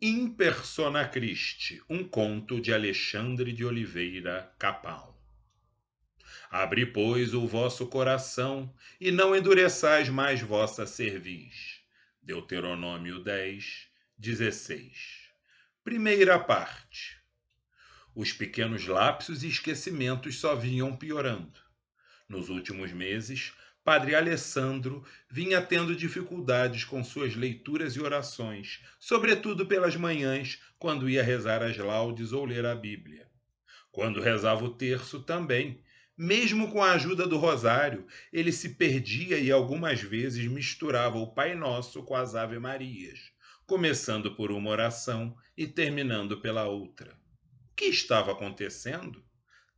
In persona Christi, um conto de Alexandre de Oliveira Capão. Abri, pois, o vosso coração, e não endureçais mais vossa cerviz. Deuteronômio 10, 16. Primeira parte. Os pequenos lapsos e esquecimentos só vinham piorando. Nos últimos meses, Padre Alessandro vinha tendo dificuldades com suas leituras e orações, sobretudo pelas manhãs, quando ia rezar as laudes ou ler a Bíblia. Quando rezava o terço também, mesmo com a ajuda do rosário, ele se perdia e algumas vezes misturava o Pai Nosso com as Ave-Marias, começando por uma oração e terminando pela outra. O que estava acontecendo?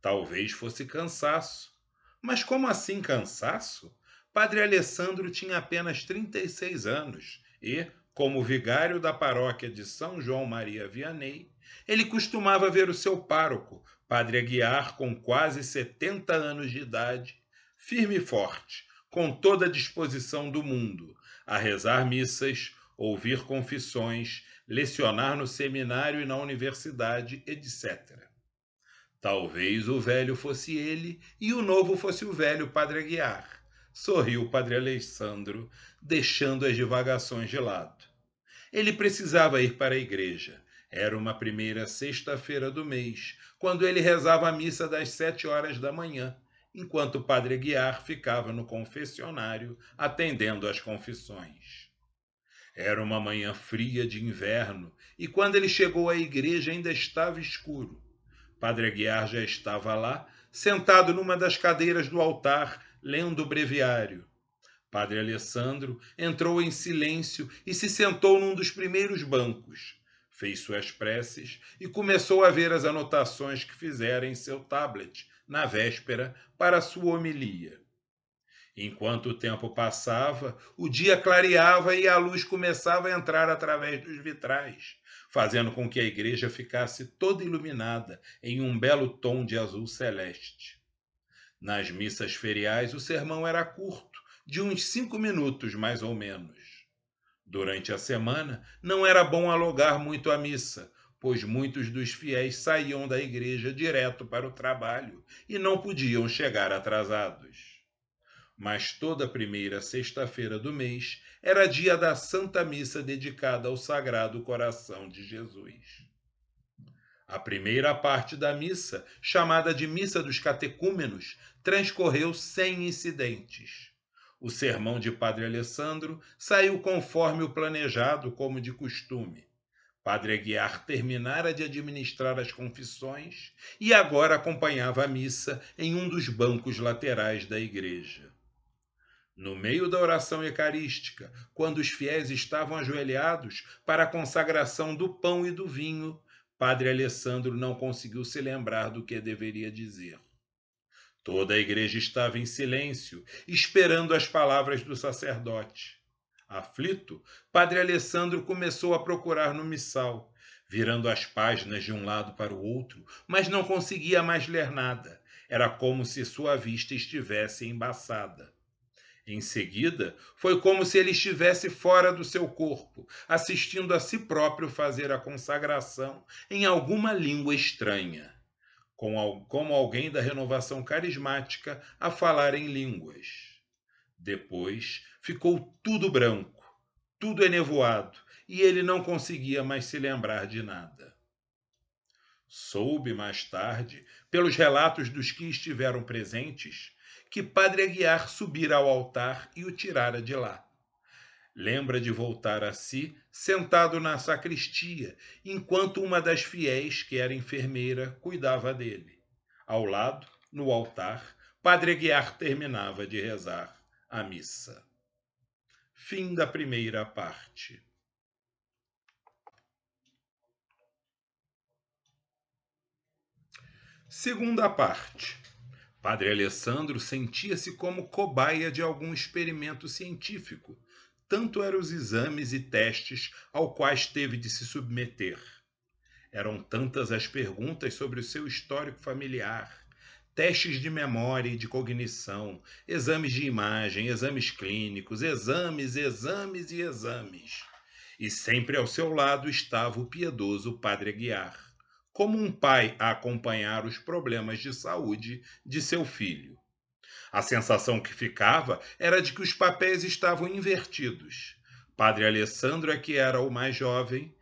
Talvez fosse cansaço. Mas como assim cansaço? Padre Alessandro tinha apenas 36 anos e, como vigário da paróquia de São João Maria Vianney, ele costumava ver o seu pároco, Padre Aguiar, com quase 70 anos de idade, firme e forte, com toda a disposição do mundo, a rezar missas, ouvir confissões, lecionar no seminário e na universidade, etc. Talvez o velho fosse ele e o novo fosse o velho Padre Aguiar. Sorriu o Padre Alessandro, deixando as divagações de lado. Ele precisava ir para a igreja. Era uma primeira sexta-feira do mês, quando ele rezava a missa das 7 horas da manhã, enquanto o Padre Aguiar ficava no confessionário atendendo às confissões. Era uma manhã fria de inverno e quando ele chegou à igreja ainda estava escuro. Padre Aguiar já estava lá, sentado numa das cadeiras do altar, lendo o breviário. Padre Alessandro entrou em silêncio e se sentou num dos primeiros bancos. Fez suas preces e começou a ver as anotações que fizera em seu tablet, na véspera, para a sua homilia. Enquanto o tempo passava, o dia clareava e a luz começava a entrar através dos vitrais, fazendo com que a igreja ficasse toda iluminada em um belo tom de azul celeste. Nas missas feriais, o sermão era curto, de uns 5 minutos mais ou menos. Durante a semana, não era bom alugar muito a missa, pois muitos dos fiéis saíam da igreja direto para o trabalho e não podiam chegar atrasados. Mas toda primeira sexta-feira do mês era dia da Santa Missa dedicada ao Sagrado Coração de Jesus. A primeira parte da missa, chamada de Missa dos Catecúmenos, transcorreu sem incidentes. O sermão de Padre Alessandro saiu conforme o planejado, como de costume. Padre Aguiar terminara de administrar as confissões e agora acompanhava a missa em um dos bancos laterais da igreja. No meio da oração eucarística, quando os fiéis estavam ajoelhados para a consagração do pão e do vinho, Padre Alessandro não conseguiu se lembrar do que deveria dizer. Toda a igreja estava em silêncio, esperando as palavras do sacerdote. Aflito, Padre Alessandro começou a procurar no missal, virando as páginas de um lado para o outro, mas não conseguia mais ler nada. Era como se sua vista estivesse embaçada. Em seguida, foi como se ele estivesse fora do seu corpo, assistindo a si próprio fazer a consagração em alguma língua estranha, como alguém da renovação carismática a falar em línguas. Depois ficou tudo branco, tudo enevoado, e ele não conseguia mais se lembrar de nada. Soube mais tarde, pelos relatos dos que estiveram presentes, que Padre Aguiar subira ao altar e o tirara de lá. Lembra de voltar a si, sentado na sacristia, enquanto uma das fiéis, que era enfermeira, cuidava dele. Ao lado, no altar, Padre Aguiar terminava de rezar a missa. Fim da primeira parte. Segunda parte. Padre Alessandro sentia-se como cobaia de algum experimento científico. Tanto eram os exames e testes ao quais teve de se submeter. Eram tantas as perguntas sobre o seu histórico familiar, testes de memória e de cognição, exames de imagem, exames clínicos, exames e exames. E sempre ao seu lado estava o piedoso Padre Aguiar, como um pai a acompanhar os problemas de saúde de seu filho. A sensação que ficava era de que os papéis estavam invertidos. Padre Alessandro é que era o mais jovem,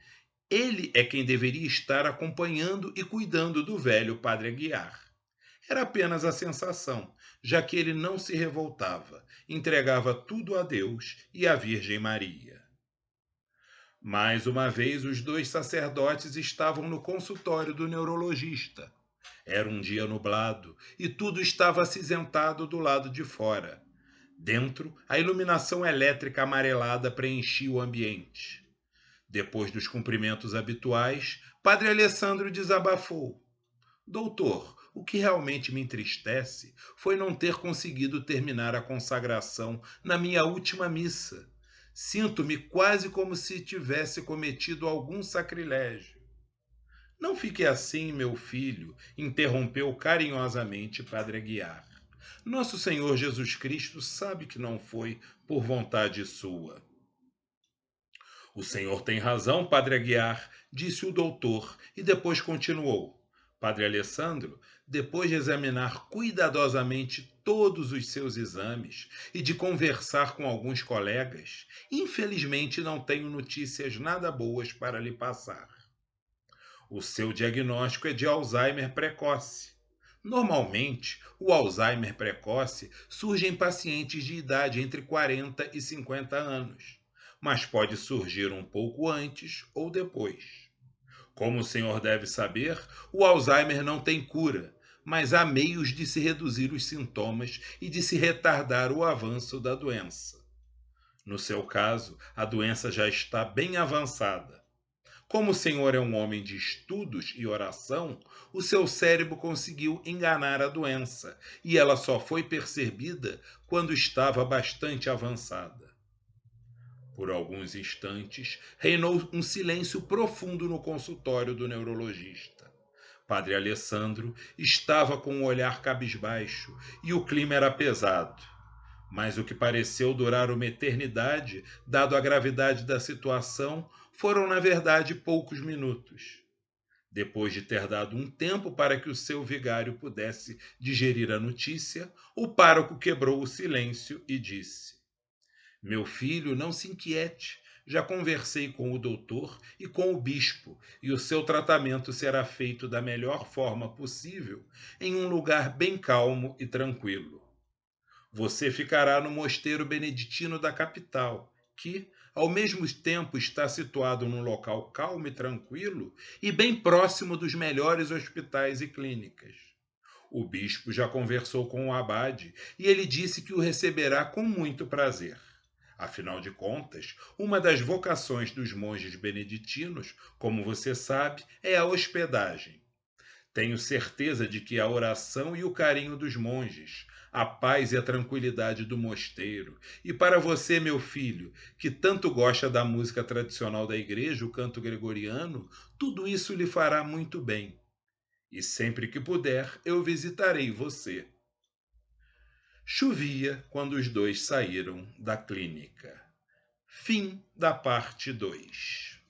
ele é quem deveria estar acompanhando e cuidando do velho Padre Aguiar. Era apenas a sensação, já que ele não se revoltava, entregava tudo a Deus e à Virgem Maria. Mais uma vez, os dois sacerdotes estavam no consultório do neurologista. Era um dia nublado e tudo estava acinzentado do lado de fora. Dentro, a iluminação elétrica amarelada preenchia o ambiente. Depois dos cumprimentos habituais, Padre Alessandro desabafou. Doutor, o que realmente me entristece foi não ter conseguido terminar a consagração na minha última missa. Sinto-me quase como se tivesse cometido algum sacrilégio. Não fique assim, meu filho, interrompeu carinhosamente Padre Aguiar. Nosso Senhor Jesus Cristo sabe que não foi por vontade sua. O senhor tem razão, Padre Aguiar, disse o doutor, e depois continuou. Padre Alessandro, depois de examinar cuidadosamente todos os seus exames e de conversar com alguns colegas, infelizmente não tenho notícias nada boas para lhe passar. O seu diagnóstico é de Alzheimer precoce. Normalmente, o Alzheimer precoce surge em pacientes de idade entre 40 e 50 anos, mas pode surgir um pouco antes ou depois. Como o senhor deve saber, o Alzheimer não tem cura, mas há meios de se reduzir os sintomas e de se retardar o avanço da doença. No seu caso, a doença já está bem avançada. Como o senhor é um homem de estudos e oração, o seu cérebro conseguiu enganar a doença e ela só foi percebida quando estava bastante avançada. Por alguns instantes, reinou um silêncio profundo no consultório do neurologista. Padre Alessandro estava com um olhar cabisbaixo e o clima era pesado. Mas o que pareceu durar uma eternidade, dado a gravidade da situação, foram, na verdade, poucos minutos. Depois de ter dado um tempo para que o seu vigário pudesse digerir a notícia, o pároco quebrou o silêncio e disse: Meu filho, não se inquiete. Já conversei com o doutor e com o bispo, e o seu tratamento será feito da melhor forma possível, em um lugar bem calmo e tranquilo. Você ficará no mosteiro beneditino da capital, que, ao mesmo tempo, está situado num local calmo e tranquilo e bem próximo dos melhores hospitais e clínicas. O bispo já conversou com o abade e ele disse que o receberá com muito prazer. Afinal de contas, uma das vocações dos monges beneditinos, como você sabe, é a hospedagem. Tenho certeza de que a oração e o carinho dos monges, a paz e a tranquilidade do mosteiro, e para você, meu filho, que tanto gosta da música tradicional da igreja, o canto gregoriano, tudo isso lhe fará muito bem. E sempre que puder, eu visitarei você. Chovia quando os dois saíram da clínica. Fim da parte 2.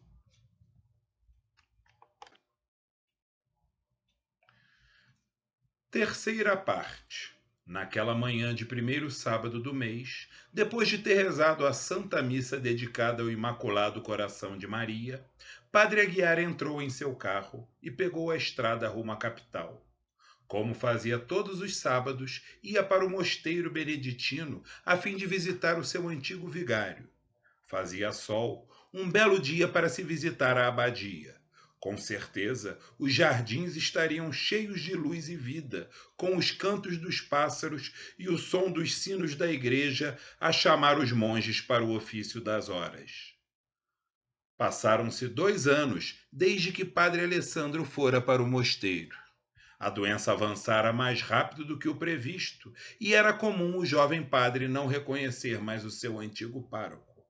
Terceira parte. Naquela manhã de primeiro sábado do mês, depois de ter rezado a Santa Missa dedicada ao Imaculado Coração de Maria, Padre Aguiar entrou em seu carro e pegou a estrada rumo à capital. Como fazia todos os sábados, ia para o mosteiro beneditino a fim de visitar o seu antigo vigário. Fazia sol, um belo dia para se visitar a abadia. Com certeza, os jardins estariam cheios de luz e vida, com os cantos dos pássaros e o som dos sinos da igreja a chamar os monges para o ofício das horas. Passaram-se 2 anos desde que Padre Alessandro fora para o mosteiro. A doença avançara mais rápido do que o previsto, e era comum o jovem padre não reconhecer mais o seu antigo pároco.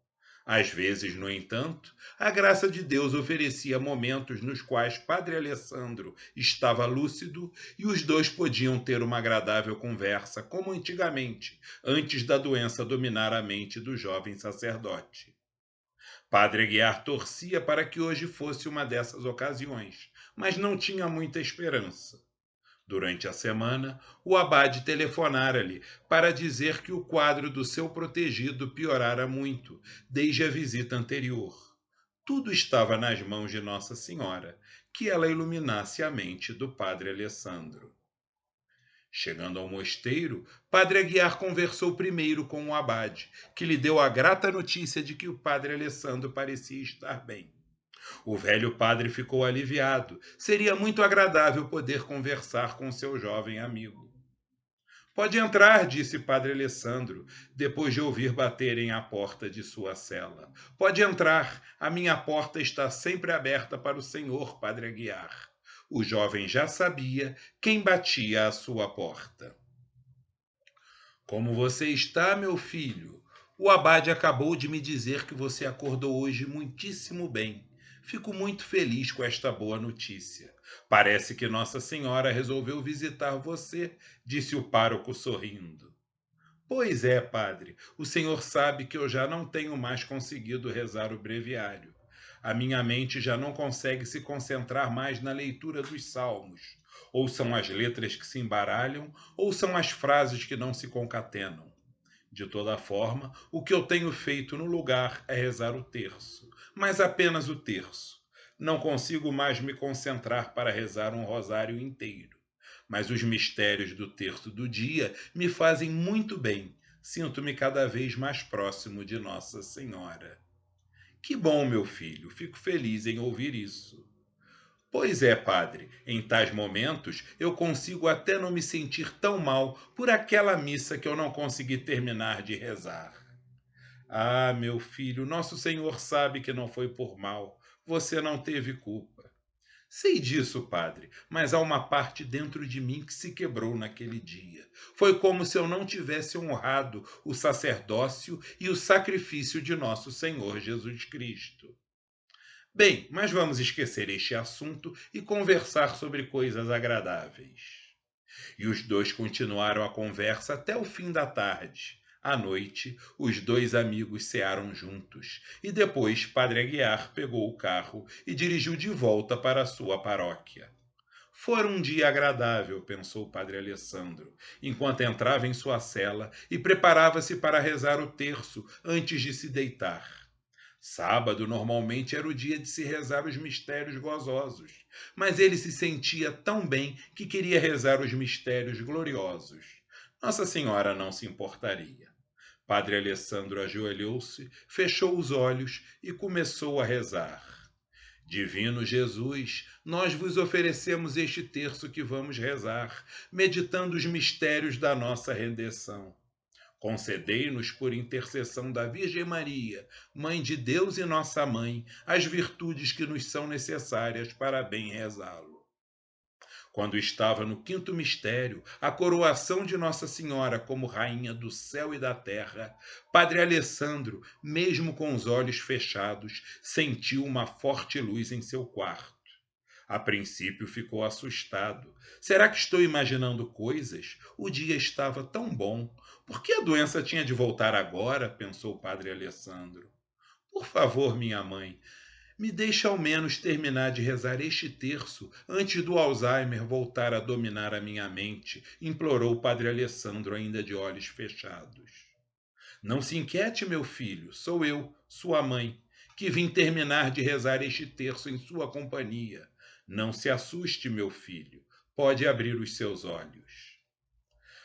Às vezes, no entanto, a graça de Deus oferecia momentos nos quais Padre Alessandro estava lúcido e os dois podiam ter uma agradável conversa, como antigamente, antes da doença dominar a mente do jovem sacerdote. Padre Aguiar torcia para que hoje fosse uma dessas ocasiões, mas não tinha muita esperança. Durante a semana, o abade telefonara-lhe para dizer que o quadro do seu protegido piorara muito desde a visita anterior. Tudo estava nas mãos de Nossa Senhora, que ela iluminasse a mente do padre Alessandro. Chegando ao mosteiro, padre Aguiar conversou primeiro com o abade, que lhe deu a grata notícia de que o padre Alessandro parecia estar bem. O velho padre ficou aliviado. Seria muito agradável poder conversar com seu jovem amigo. Pode entrar, disse padre Alessandro, depois de ouvir baterem à porta de sua cela. Pode entrar, a minha porta está sempre aberta para o senhor, padre Aguiar. O jovem já sabia quem batia à sua porta. Como você está, meu filho? O abade acabou de me dizer que você acordou hoje muitíssimo bem. Fico muito feliz com esta boa notícia. Parece que Nossa Senhora resolveu visitar você, disse o pároco sorrindo. Pois é, padre. O senhor sabe que eu já não tenho mais conseguido rezar o breviário. A minha mente já não consegue se concentrar mais na leitura dos salmos. Ou são as letras que se embaralham, ou são as frases que não se concatenam. De toda forma, o que eu tenho feito no lugar é rezar o terço, mas apenas o terço. Não consigo mais me concentrar para rezar um rosário inteiro. Mas os mistérios do terço do dia me fazem muito bem. Sinto-me cada vez mais próximo de Nossa Senhora. Que bom, meu filho, fico feliz em ouvir isso. Pois é, padre, em tais momentos eu consigo até não me sentir tão mal por aquela missa que eu não consegui terminar de rezar. Ah, meu filho, nosso Senhor sabe que não foi por mal. Você não teve culpa. Sei disso, padre, mas há uma parte dentro de mim que se quebrou naquele dia. Foi como se eu não tivesse honrado o sacerdócio e o sacrifício de nosso Senhor Jesus Cristo. Bem, mas vamos esquecer este assunto e conversar sobre coisas agradáveis. E os dois continuaram a conversa até o fim da tarde. À noite, os dois amigos cearam juntos e depois Padre Aguiar pegou o carro e dirigiu de volta para a sua paróquia. Fora um dia agradável, pensou o Padre Alessandro, enquanto entrava em sua cela e preparava-se para rezar o terço antes de se deitar. Sábado normalmente era o dia de se rezar os mistérios gozosos, mas ele se sentia tão bem que queria rezar os mistérios gloriosos. Nossa Senhora não se importaria. Padre Alessandro ajoelhou-se, fechou os olhos e começou a rezar. Divino Jesus, nós vos oferecemos este terço que vamos rezar, meditando os mistérios da nossa redenção. Concedei-nos, por intercessão da Virgem Maria, Mãe de Deus e nossa Mãe, as virtudes que nos são necessárias para bem rezá-lo. Quando estava no quinto mistério, a coroação de Nossa Senhora como Rainha do céu e da terra, Padre Alessandro, mesmo com os olhos fechados, sentiu uma forte luz em seu quarto. A princípio ficou assustado. Será que estou imaginando coisas? O dia estava tão bom. Por que a doença tinha de voltar agora? Pensou o padre Alessandro. Por favor, minha mãe, me deixe ao menos terminar de rezar este terço antes do Alzheimer voltar a dominar a minha mente, implorou o padre Alessandro, ainda de olhos fechados. Não se inquiete, meu filho, sou eu, sua mãe, que vim terminar de rezar este terço em sua companhia. Não se assuste, meu filho, pode abrir os seus olhos.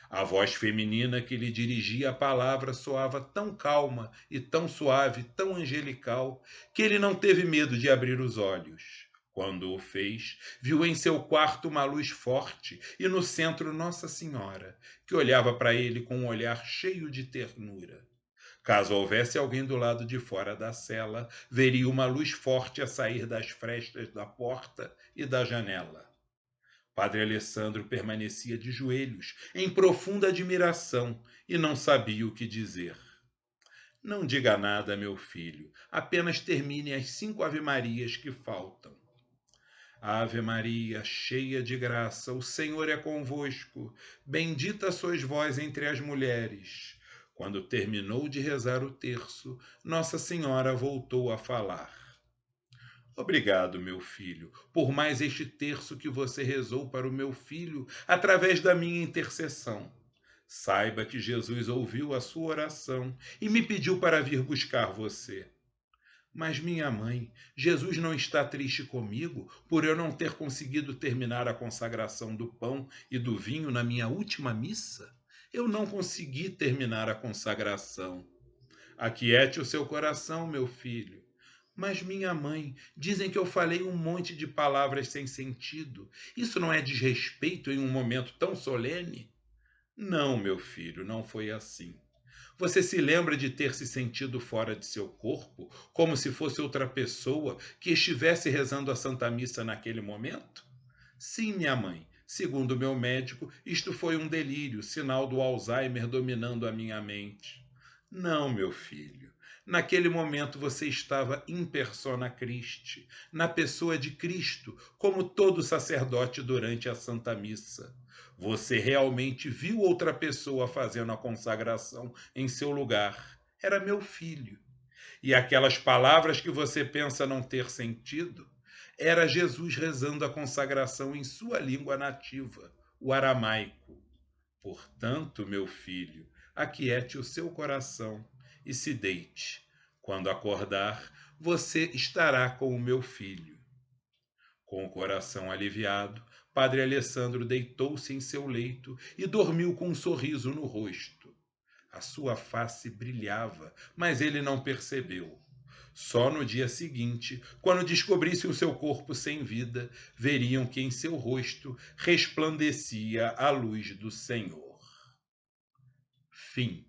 A voz feminina que lhe dirigia a palavra soava tão calma e tão suave, tão angelical, que ele não teve medo de abrir os olhos. Quando o fez, viu em seu quarto uma luz forte e no centro Nossa Senhora, que olhava para ele com um olhar cheio de ternura. Caso houvesse alguém do lado de fora da cela, veria uma luz forte a sair das frestas da porta e da janela. Padre Alessandro permanecia de joelhos, em profunda admiração, e não sabia o que dizer. Não diga nada, meu filho, apenas termine as 5 ave-marias que faltam. Ave Maria, cheia de graça, o Senhor é convosco. Bendita sois vós entre as mulheres. Quando terminou de rezar o terço, Nossa Senhora voltou a falar. Obrigado, meu filho, por mais este terço que você rezou para o meu filho através da minha intercessão. Saiba que Jesus ouviu a sua oração e me pediu para vir buscar você. Mas, minha mãe, Jesus não está triste comigo por eu não ter conseguido terminar a consagração do pão e do vinho na minha última missa? Eu não consegui terminar a consagração. Aquiete o seu coração, meu filho. Mas, minha mãe, dizem que eu falei um monte de palavras sem sentido. Isso não é desrespeito em um momento tão solene? Não, meu filho, não foi assim. Você se lembra de ter se sentido fora de seu corpo, como se fosse outra pessoa que estivesse rezando a Santa Missa naquele momento? Sim, minha mãe. Segundo meu médico, isto foi um delírio, sinal do Alzheimer dominando a minha mente. Não, meu filho. Naquele momento você estava in persona Christi, na pessoa de Cristo, como todo sacerdote durante a Santa Missa. Você realmente viu outra pessoa fazendo a consagração em seu lugar. Era meu filho. E aquelas palavras que você pensa não ter sentido, era Jesus rezando a consagração em sua língua nativa, o aramaico. Portanto, meu filho, aquiete o seu coração e se deite. Quando acordar, você estará com o meu filho. Com o coração aliviado, Padre Alessandro deitou-se em seu leito e dormiu com um sorriso no rosto. A sua face brilhava, mas ele não percebeu. Só no dia seguinte, quando descobrissem o seu corpo sem vida, veriam que em seu rosto resplandecia a luz do Senhor. Fim.